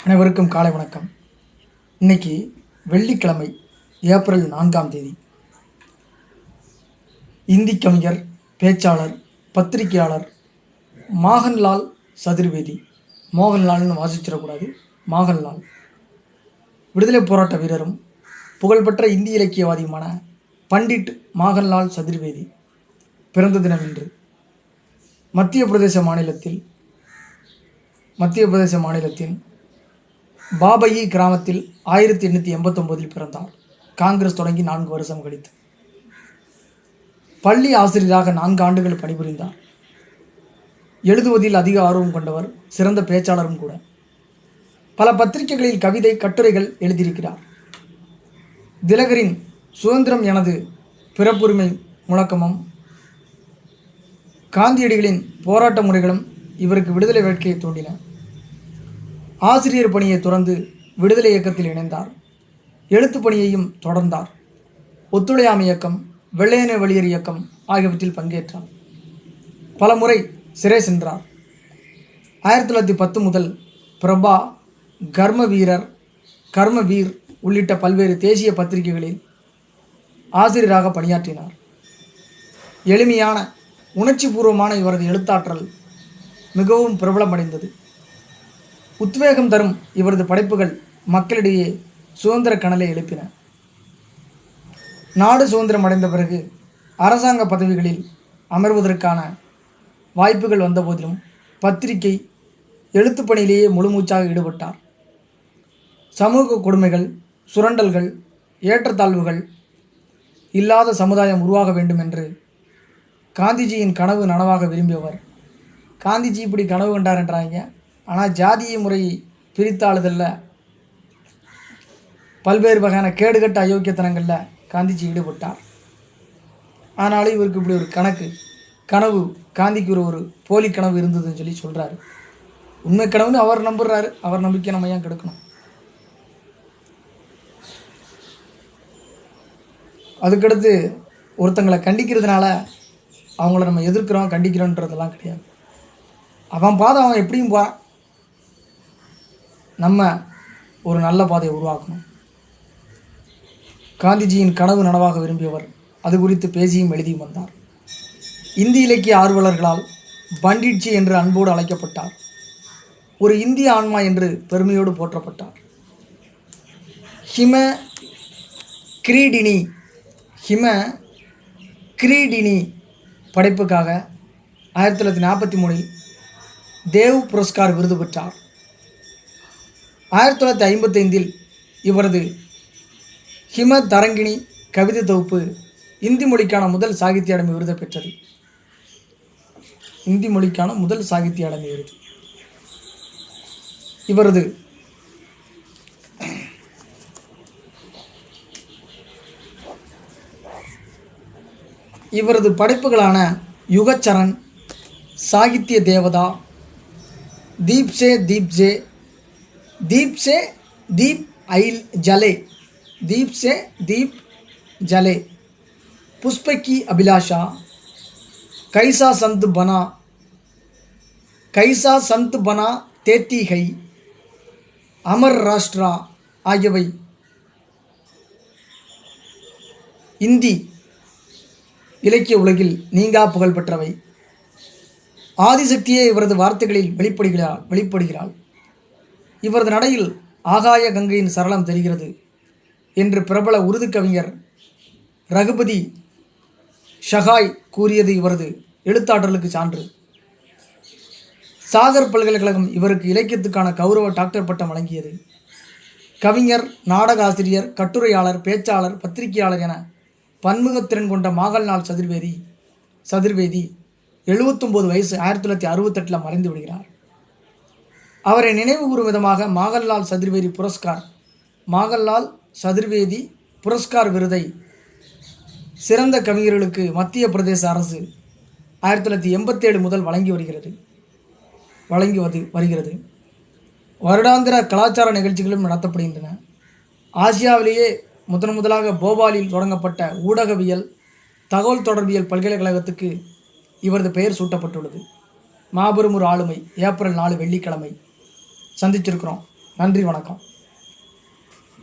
அனைவருக்கும் காலை வணக்கம். இன்னைக்கு வெள்ளிக்கிழமை, ஏப்ரல் 4ஆம் தேதி. இந்தி கவிஞர், பேச்சாளர், பத்திரிகையாளர் மாகன்லால் சதுர்வேதி, மோகன்லால்னு வாசிச்சிடக்கூடாது, மாகன்லால், விடுதலை போராட்ட வீரரும் புகழ்பெற்ற இந்திய இலக்கியவாதியுமான பண்டிட் மாகன்லால் சதுர்வேதி பிறந்த தினம் இன்று. மத்திய பிரதேச மாநிலத்தின் பாபயி கிராமத்தில் 1889 பிறந்தார். காங்கிரஸ் தொடங்கி 4 வருஷம் கழித்து பள்ளி ஆசிரியராக 4 ஆண்டுகள் பணிபுரிந்தார். எழுதுவதில் அதிக ஆர்வம் கொண்டவர், சிறந்த பேச்சாளரும் கூட. பல பத்திரிகைகளில் கவிதை, கட்டுரைகள் எழுதியிருக்கிறார். திலகரின் சுதந்திரம் எனது பிறப்புரிமை முழக்கமும் காந்தியடிகளின் போராட்ட முறைகளும் இவருக்கு விடுதலை வேட்கையை தூண்டின. ஆசிரியர் பணியை துறந்து விடுதலை இயக்கத்தில் இணைந்தார். எழுத்து பணியையும் தொடர்ந்தார். ஒத்துழையாமை இயக்கம், வெள்ளையனே வெளியேறு இயக்கம் ஆகியவற்றில் பங்கேற்றார். பல முறை சிறை சென்றார். 1910 முதல் பிரபா, கர்மவீர் உள்ளிட்ட பல்வேறு தேசிய பத்திரிகைகளில் ஆசிரியராக பணியாற்றினார். எளிமையான, உணர்ச்சி பூர்வமான இவரது எழுத்தாற்றல் மிகவும் பிரபலமடைந்தது. உத்வேகம் தரும் இவரது படைப்புகள் மக்களிடையே சுதந்திர கனலை எழுப்பின. நாடு சுதந்திரம் அடைந்த பிறகு அரசாங்க பதவிகளில் அமர்வதற்கான வாய்ப்புகள் வந்த போதிலும் பத்திரிகை எழுத்து பணியிலேயே முழுமூச்சாக ஈடுபட்டார். சமூக கொடுமைகள், சுரண்டல்கள், ஏற்றத்தாழ்வுகள் இல்லாத சமுதாயம் உருவாக வேண்டும் என்று காந்திஜியின் கனவு நனவாக விரும்பியவர். காந்திஜி இப்படி கனவு கண்டார் என்றாங்க. ஆனால் ஜாதிய முறையை பிரித்தாளுதலில், பல்வேறு வகையான கேடுகட்ட அயோக்கியத்தனங்களில் காந்திஜி ஈடுபட்டார். ஆனாலும் இவருக்கு இப்படி ஒரு கனவு காந்திக்கு ஒரு போலி கனவு இருந்ததுன்னு சொல்லி சொல்கிறாரு. உண்மை கனவுன்னு அவர் நம்புகிறாரு. அவர் நம்பிக்கை நம்ம ஏன் கெடுக்கணும்? அதுக்கடுத்து ஒருத்தங்களை கண்டிக்கிறதுனால அவங்கள நம்ம எதிர்க்கிறோம், கண்டிக்கிறோன்றதெல்லாம் கிடையாது. அவன் பாதை அவன் எப்படியும் போகிறான். நம்ம ஒரு நல்ல பாதையை உருவாக்கணும். காந்திஜியின் கனவு நனவாக விரும்பியவர். அது குறித்து பேசியும் எழுதியும் வந்தார். இந்தி இலக்கிய ஆர்வலர்களால் பண்டிட்ஜி என்று அன்போடு அழைக்கப்பட்டார். ஒரு இந்திய ஆன்மா என்று பெருமையோடு போற்றப்பட்டார். ஹிம கிரீடினி படைப்புக்காக 1943 தேவ் புரஸ்கார் விருது பெற்றார். 1955 இவரது ஹிம தரங்கிணி கவிதை தொகுப்பு இந்தி மொழிக்கான முதல் சாகித்ய அகாடமி விருதை பெற்றது. இந்தி மொழிக்கான முதல் சாகித்ய அகாடமி விருது. இவரது படைப்புகளான யுகச்சரண், சாகித்ய தேவதா, தீப் से दीप जले, पुष्प की अभिलाषा, कैसा संत बना तेती है, अमर राष्ट्रा ஆகியவை இந்தி இலக்கிய உலகில் நீங்கா புகழ் பெற்றவை. ஆதிசக்தியே இவரது வார்த்தைகளில் வெளிப்படுகிறாள். இவரது நடையில் ஆகாய கங்கையின் சரளம் தெரிகிறது என்று பிரபல உருது கவிஞர் ரகுபதி ஷகாய் கூறியது இவரது எழுத்தாற்றலுக்கு சான்று. சாகர் பல்கலைக்கழகம் இவருக்கு இலக்கியத்துக்கான கௌரவ டாக்டர் பட்டம் வழங்கியது. கவிஞர், நாடக ஆசிரியர், கட்டுரையாளர், பேச்சாளர், பத்திரிகையாளர் என பன்முகத்திறன் கொண்ட மாகன்லால் சதுர்வேதி 79 வயசு 1968 மறைந்து விடுகிறார். அவரை நினைவு கூறும் விதமாக மாகன்லால் சதுர்வேதி புரஸ்கார் விருதை சிறந்த கவிஞர்களுக்கு மத்திய பிரதேச அரசு 1987 முதல் வழங்கி வருகிறது. வருடாந்திர கலாச்சார நிகழ்ச்சிகளும் நடத்தப்படுகின்றன. ஆசியாவிலேயே முதலாக போபாலில் தொடங்கப்பட்ட ஊடகவியல், தகவல் தொடர்பியல் பல்கலைக்கழகத்துக்கு இவரது பெயர் சூட்டப்பட்டுள்ளது. மாபெரும் ஒரு ஆளுமை. ஏப்ரல் 4 வெள்ளிக்கிழமை சந்திச்சிருக்கிறோம். நன்றி, வணக்கம்.